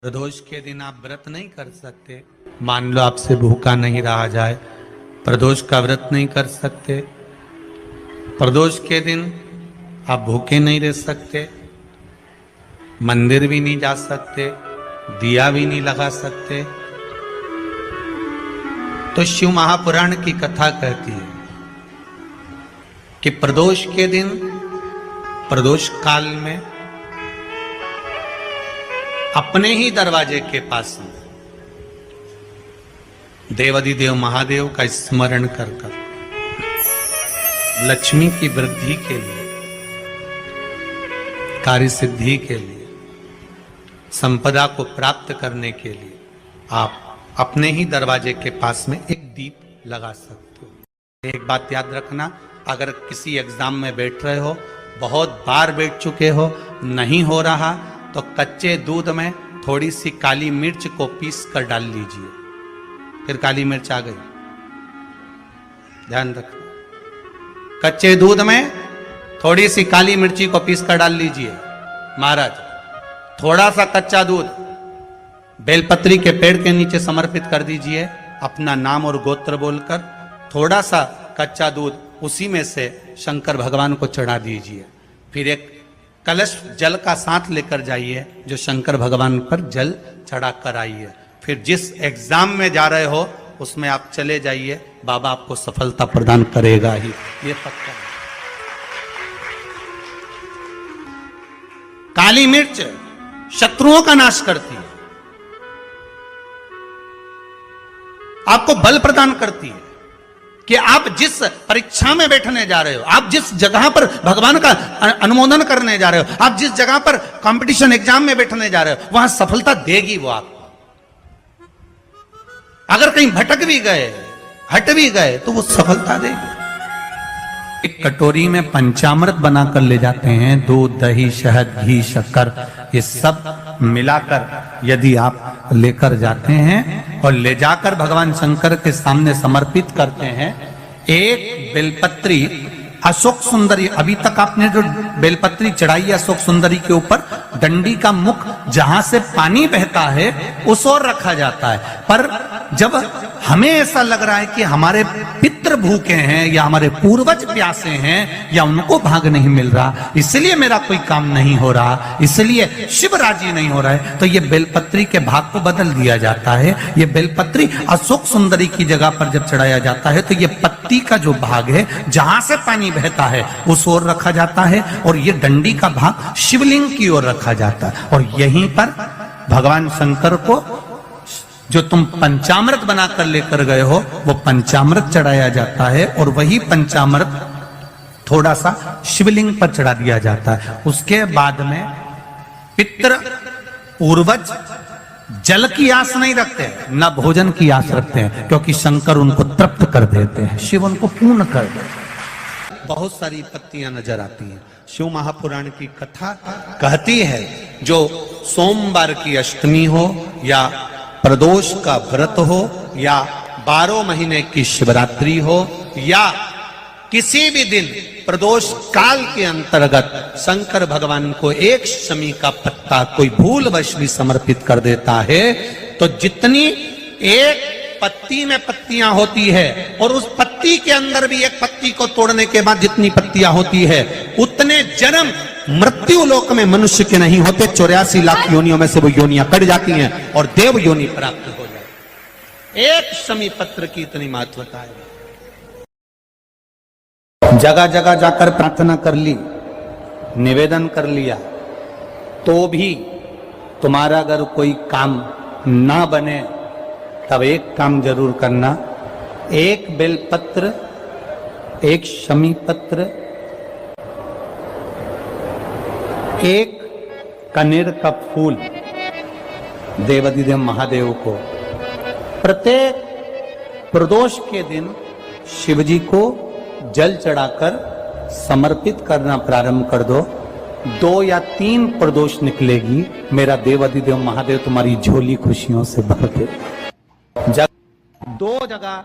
प्रदोष के दिन आप व्रत नहीं कर सकते। मान लो आपसे भूखा नहीं रहा जाए, प्रदोष का व्रत नहीं कर सकते। प्रदोष के दिन आप भूखे नहीं रह सकते, मंदिर भी नहीं जा सकते, दिया भी नहीं लगा सकते। तो शिव महापुराण की कथा कहती है कि प्रदोष के दिन, प्रदोष काल में अपने ही दरवाजे के पास में देवाधिदेव महादेव का स्मरण कर लक्ष्मी की वृद्धि के लिए, कार्य सिद्धि के लिए, संपदा को प्राप्त करने के लिए आप अपने ही दरवाजे के पास में एक दीप लगा सकते हो। एक बात याद रखना, अगर किसी एग्जाम में बैठ रहे हो, बहुत बार बैठ चुके हो, नहीं हो रहा, तो कच्चे दूध में थोड़ी सी काली मिर्च को पीस कर डाल लीजिए। फिर काली मिर्च आ गई, ध्यान रखना। कच्चे दूध में थोड़ी सी काली मिर्ची को पीस कर डाल लीजिए। महाराज, थोड़ा सा कच्चा दूध बेलपत्री के पेड़ के नीचे समर्पित कर दीजिए, अपना नाम और गोत्र बोलकर। थोड़ा सा कच्चा दूध उसी में से शंकर भगवान को चढ़ा दीजिए। फिर एक कलश जल का साथ लेकर जाइए, जो शंकर भगवान पर जल चढ़ा कर आइए। फिर जिस एग्जाम में जा रहे हो उसमें आप चले जाइए, बाबा आपको सफलता प्रदान करेगा ही, ये पक्का है। काली मिर्च शत्रुओं का नाश करती है, आपको बल प्रदान करती है कि आप जिस परीक्षा में बैठने जा रहे हो, आप जिस जगह पर भगवान का अनुमोदन करने जा रहे हो, आप जिस जगह पर कंपटीशन एग्जाम में बैठने जा रहे हो, वहां सफलता देगी वो आपको। अगर कहीं भटक भी गए, हट भी गए, तो वो सफलता देगी। एक कटोरी में पंचामृत बनाकर ले जाते हैं, दूध, दही, शहद, घी, शक्कर, ये सब मिलाकर यदि आप लेकर जाते हैं और ले जाकर भगवान शंकर के सामने समर्पित करते हैं, एक बेलपत्री अशोक सुंदरी, अभी तक आपने जो बेलपत्री चढ़ाई है अशोक सुंदरी के ऊपर, डंडी का मुख जहां से पानी बहता है उस ओर रखा जाता है। पर जब हमें ऐसा लग रहा है कि हमारे पितृ भूखे हैं या हमारे पूर्वज प्यासे हैं या उनको भाग नहीं मिल रहा, इसलिए मेरा कोई काम नहीं हो रहा, इसलिए शिव राजी नहीं हो रहा है, तो ये बेलपत्री के भाग को बदल दिया जाता है। ये बेलपत्री अशोक सुंदरी की जगह पर जब चढ़ाया जाता है तो ये पत्ती का जो भाग है जहां से पानी बहता है उस ओर रखा जाता है, और ये डंडी का भाग शिवलिंग की ओर रखा जाता है। और यहीं पर भगवान शंकर को जो तुम पंचामृत बनाकर लेकर गए हो वो पंचामृत चढ़ाया जाता है, और वही पंचामृत थोड़ा सा शिवलिंग पर चढ़ा दिया जाता है। उसके बाद में पितृ पूर्वज जल की आस नहीं रखते, न भोजन की आस रखते हैं, क्योंकि शंकर उनको तृप्त कर देते हैं, शिव उनको पूर्ण कर देते हैं। बहुत सारी पत्तियां नजर आती हैं। शिव महापुराण की कथा कहती है, जो सोमवार की अष्टमी हो या प्रदोष का व्रत हो या 12 महीने की शिवरात्रि हो या किसी भी दिन प्रदोष काल के अंतर्गत शंकर भगवान को एक शमी का पत्ता कोई भूलवश भी समर्पित कर देता है, तो जितनी एक पत्ती में पत्तियां होती है और उस पत्ती के अंदर भी एक पत्ती को तोड़ने के बाद जितनी पत्तियां होती है, उतने जन्म मृत्यु लोक में मनुष्य के नहीं होते। 84 लाख योनियों में से वो योनियां कट जाती हैं और देव योनि प्राप्त हो जाती। एक शमी पत्र की इतनी महत्वता है। जगह जगह जाकर प्रार्थना कर ली, निवेदन कर लिया, तो भी तुम्हारा अगर कोई काम ना बने, तब एक काम जरूर करना, एक बेलपत्र, एक शमी पत्र, एक कनेर का फूल देवाधिदेव महादेव को प्रत्येक प्रदोष के दिन शिवजी को जल चढ़ाकर समर्पित करना प्रारंभ कर दो। 2 या 3 प्रदोष निकलेगी, मेरा देवाधिदेव महादेव तुम्हारी झोली खुशियों से भर दे। 2 जगह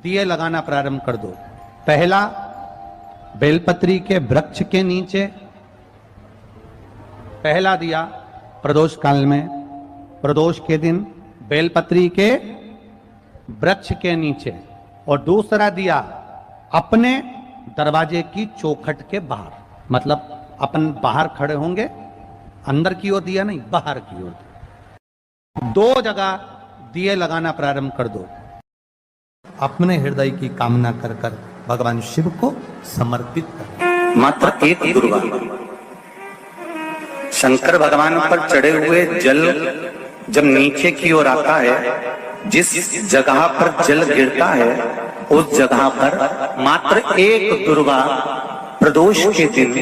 दिए लगाना प्रारंभ कर दो। पहला बेलपत्री के वृक्ष के नीचे पहला दिया प्रदोष काल में, प्रदोष के दिन बेलपत्री के वृक्ष के नीचे, और दूसरा दिया अपने दरवाजे की चौखट के बाहर, मतलब अपन बाहर खड़े होंगे, अंदर की ओर दिया नहीं, बाहर की ओर। 2 जगह दिए लगाना प्रारंभ कर दो। अपने हृदय की कामना कर कर भगवान शिव को समर्पित कर। मात्र एक दुर्गा, शंकर भगवान पर चढ़े हुए जल जब नीचे की ओर आता है, जिस जगह पर जल गिरता है उस जगह पर मात्र एक दुर्गा प्रदोष के दिन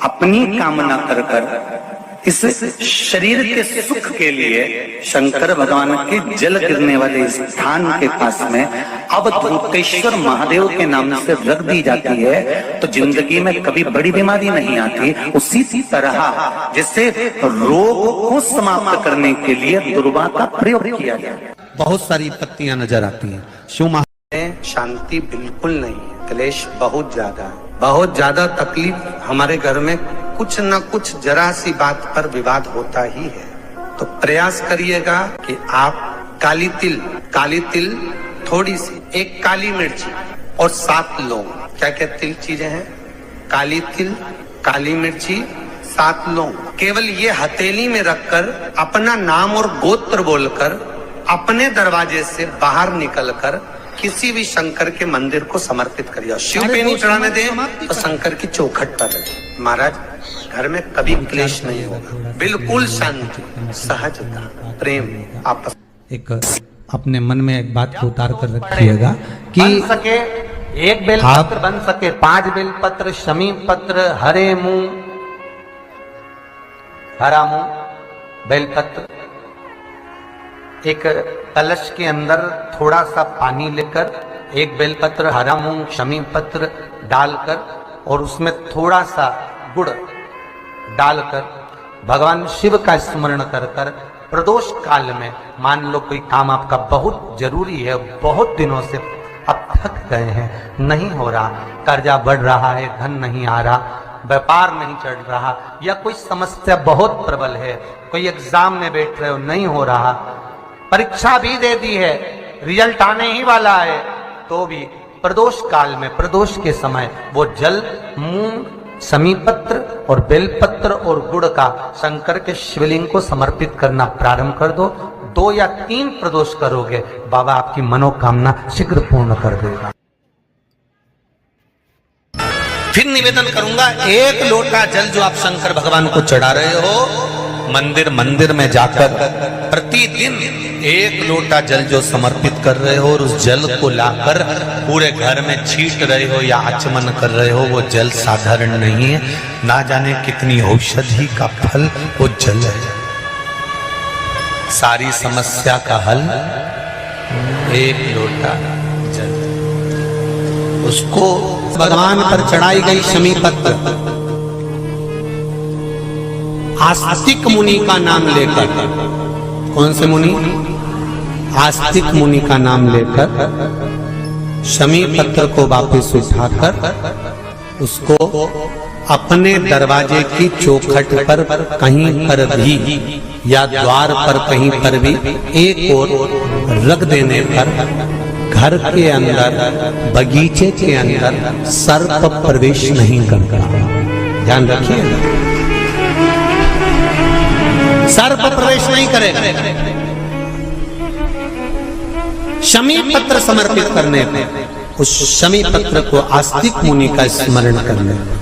अपनी कामना कर कर इस शरीर के सुख के लिए शंकर भगवान के जल गिरने वाले स्थान के पास में अवधूतेश्वर महादेव के नाम से रख दी जाती है, तो जिंदगी में कभी बड़ी बीमारी नहीं आती। उसी तरह जिससे रोग को समाप्त करने के लिए दुर्गा का प्रयोग किया गया। बहुत सारी पत्तियां नजर आती हैं। शिव में शांति बिल्कुल नहीं है, क्लेश बहुत ज्यादा है, बहुत ज्यादा तकलीफ। हमारे घर में कुछ न कुछ जरा सी बात पर विवाद होता ही है, तो प्रयास करिएगा कि आप काली तिल थोड़ी सी, एक काली मिर्ची और 7 लौंग, क्या क्या तिल चीजें हैं, काली तिल, काली मिर्ची, 7 लौंग, केवल ये हथेली में रखकर अपना नाम और गोत्र बोलकर अपने दरवाजे से बाहर निकलकर किसी भी शंकर के मंदिर को समर्पित करिए। शिव पे नहीं चढ़ाने दें तो शंकर की चौखट पर रखें। महाराज, घर में कभी क्लेश नहीं होगा, बिल्कुल शांति, सहजता, प्रेम आपस। एक अपने मन में एक बात को उतार कर रखिएगा कि बन सके 1 बेलपत्र, बन सके 5 बेलपत्र, शमी पत्र, हरे मुंह, हरा मुंह बेलपत्र, एक कलश के अंदर थोड़ा सा पानी लेकर 1 बेलपत्र, हरा मूंग, शमी पत्र डालकर और उसमें थोड़ा सा गुड़ डालकर भगवान शिव का स्मरण कर कर प्रदोष काल में, मान लो कोई काम आपका बहुत जरूरी है, बहुत दिनों से अब थक गए हैं, नहीं हो रहा, कर्जा बढ़ रहा है, धन नहीं आ रहा, व्यापार नहीं चढ़ रहा, या कोई समस्या बहुत प्रबल है, कोई एग्जाम में बैठ रहे हो, नहीं हो रहा, परीक्षा भी दे दी है, रिजल्ट आने ही वाला है, तो भी प्रदोष काल में, प्रदोष के समय वो जल मूंग, समीपत्र और बेलपत्र और गुड़ का शंकर के शिवलिंग को समर्पित करना प्रारंभ कर दो। 2 या 3 प्रदोष करोगे, बाबा आपकी मनोकामना शीघ्र पूर्ण कर देगा। फिर निवेदन करूंगा, 1 लोटा जल जो आप शंकर भगवान को चढ़ा रहे हो, मंदिर में जाकर प्रतिदिन 1 लोटा जल जो समर्पित कर रहे हो और उस जल को लाकर पूरे घर में छीट रहे हो या आचमन कर रहे हो, वो जल साधारण नहीं है, ना जाने कितनी औषधि का फल वो जल है। सारी समस्या का हल 1 लोटा जल, उसको भगवान पर चढ़ाई गई शमी पत्र, आस्तिक मुनि का नाम लेकर, कौन से मुनि? आस्तिक मुनि का नाम लेकर शमी पत्र को वापस उठाकर उसको अपने दरवाजे की चौखट पर कहीं पर भी या द्वार पर कहीं पर भी एक ओर रख देने पर घर के अंदर, बगीचे के अंदर सर्प प्रवेश नहीं करता। ध्यान रखिए, सर्प प्रवेश नहीं करेगा। शमी पत्र समर्पित करने पर, उस शमी पत्र को आस्तिक मुनि का स्मरण करने पर,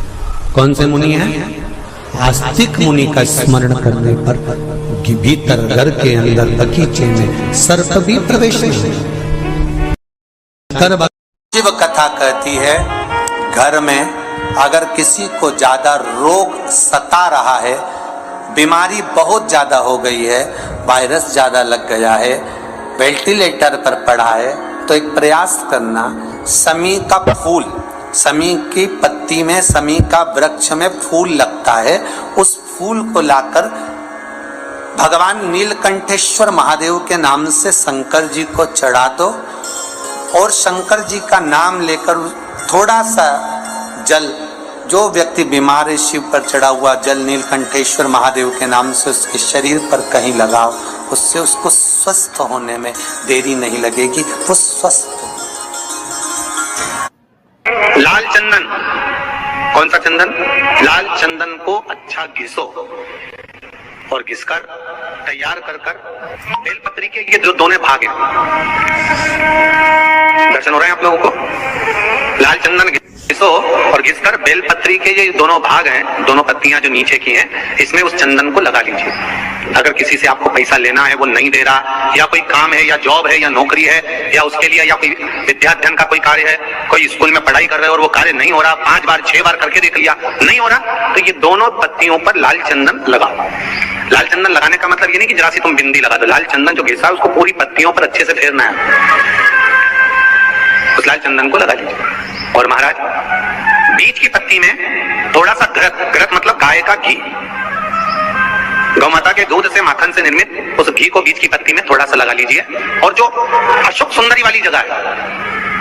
कौन से मुनि है? आस्तिक मुनि का स्मरण करने पर भीतर घर के अंदर बगीचे में सर्प भी प्रवेश नहीं। शिव कथा कहती है, घर में अगर किसी को ज्यादा रोग सता रहा है, बीमारी बहुत ज्यादा हो गई है, वायरस ज्यादा लग गया है, वेंटिलेटर पर पड़ा है, तो एक प्रयास करना, समी का फूल, समी की पत्ती में, समी का वृक्ष में फूल लगता है, उस फूल को लाकर भगवान नीलकंठेश्वर महादेव के नाम से शंकर जी को चढ़ा दो और शंकर जी का नाम लेकर थोड़ा सा जल, जो व्यक्ति बीमार है, शिव पर चढ़ा हुआ जल नीलकंठेश्वर महादेव के नाम से उसके शरीर पर कहीं लगाओ उससे उसको स्वस्थ होने में देरी नहीं लगेगी, वो स्वस्थ हो। लाल चंदन, कौन सा चंदन? लाल चंदन को अच्छा घिसो और घिसकर तैयार कर बेलपत्री के ये जो दोनों भाग हैं, दर्शन हो रहे हैं आप लोगों को? लाल चंदन घिसो और घिसकर बेलपत्री के ये दोनों भाग हैं, दोनों पत्तियां जो नीचे की हैं, इसमें उस चंदन को लगा लीजिए। अगर किसी से आपको पैसा लेना है, वो नहीं दे रहा, या कोई काम है या जॉब है या नौकरी है या उसके लिए, या कोई विद्याध्ययन का कोई कार्य है, कोई स्कूल में पढ़ाई कर रहे हो और वो कार्य नहीं हो रहा, 5 बार 6 बार करके देख लिया नहीं हो रहा, तो ये दोनों पत्तियों पर लाल चंदन लगाओ। लाल चंदन लगाने का मतलब ये नहीं कि जरा सी तुम बिंदी लगा दो। लाल चंदन जो घिसा है उसको पूरी पत्तियों पर अच्छे से फेरना है। उस लाल चंदन को लगा लीजिए। और महाराज, बीच की पत्ती में थोड़ा सा घृत मतलब गाय का घी, गौ माता के दूध से माखन से निर्मित उस घी को बीच की पत्ती में थोड़ा सा लगा लीजिए। और जो अशोक सुंदरी वाली जगह है,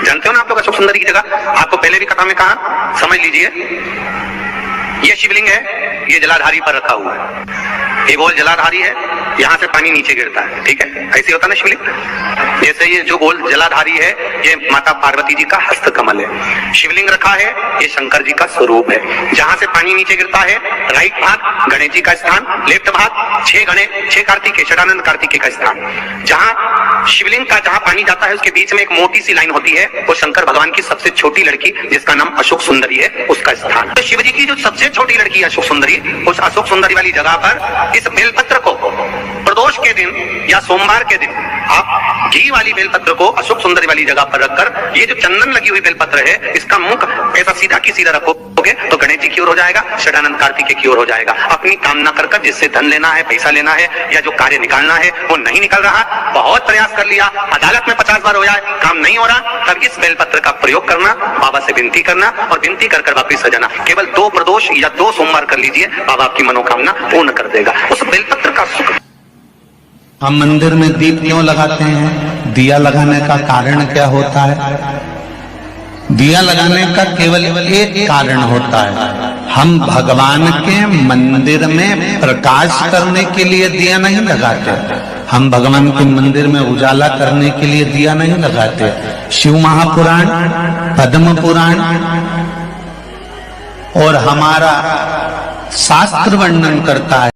जानते हो ना आप लोग अशोक सुंदरी की जगह? आपको पहले भी कथा में कहा, समझ लीजिए। ये शिवलिंग है, ये जलाधारी पर रखा हुआ है, ये गोल जलाधारी है, यहाँ से पानी नीचे गिरता है, ठीक है? ऐसे होता ना शिवलिंग। जैसे ये जो गोल जलाधारी है, ये माता पार्वती जी का हस्त कमल है। शिवलिंग रखा है, ये शंकर जी का स्वरूप है। जहां से पानी नीचे गिरता है, राइट भाग गणेश जी का स्थान, लेफ्ट भाग 6 कार्तिकेय, षडानंद कार्तिकेय का स्थान। जहां शिवलिंग का जहां पानी जाता है, उसके बीच में एक मोटी सी लाइन होती है, वो शंकर भगवान की सबसे छोटी लड़की, जिसका नाम अशोक सुंदरी है, उसका स्थान। तो शिव जी की जो सबसे छोटी लड़की है अशोक सुंदरी, उस अशोक सुंदरी वाली जगह पर इस बेलपत्र को प्रदोष के दिन या सोमवार के दिन आप घी वाली बेलपत्र को अशोक सुंदरी वाली जगह पर रखकर, ये जो चंदन लगी हुई बेलपत्र है, इसका मुख ऐसा सीधा की सीधा रखोगे तो गणेश जी की ओर हो जाएगा, षडानंद कार्तिकेय की ओर हो जाएगा। अपनी कामना कर जिससे धन लेना है, पैसा लेना है, या जो कार्य निकालना है वो नहीं निकल रहा, बहुत प्रयास कर लिया, अदालत में 50 बार हो जाए, काम नहीं हो रहा, तब इस बेलपत्र का प्रयोग करना, बाबा से विनती करना और विनती कर वापिस सजाना। केवल 2 प्रदोष या 2 सोमवार कर लीजिए, बाबा आपकी मनोकामना पूर्ण कर देगा। उस बेलपत्र का सुख। हम मंदिर में दीप क्यों लगाते हैं? दिया लगाने का कारण क्या होता है? दिया लगाने का केवल एक कारण होता है, हम भगवान के मंदिर में प्रकाश करने के लिए दिया नहीं लगाते, हम भगवान के मंदिर में उजाला करने के लिए दिया नहीं लगाते। शिव महापुराण, पद्म पुराण और हमारा शास्त्र वर्णन करता है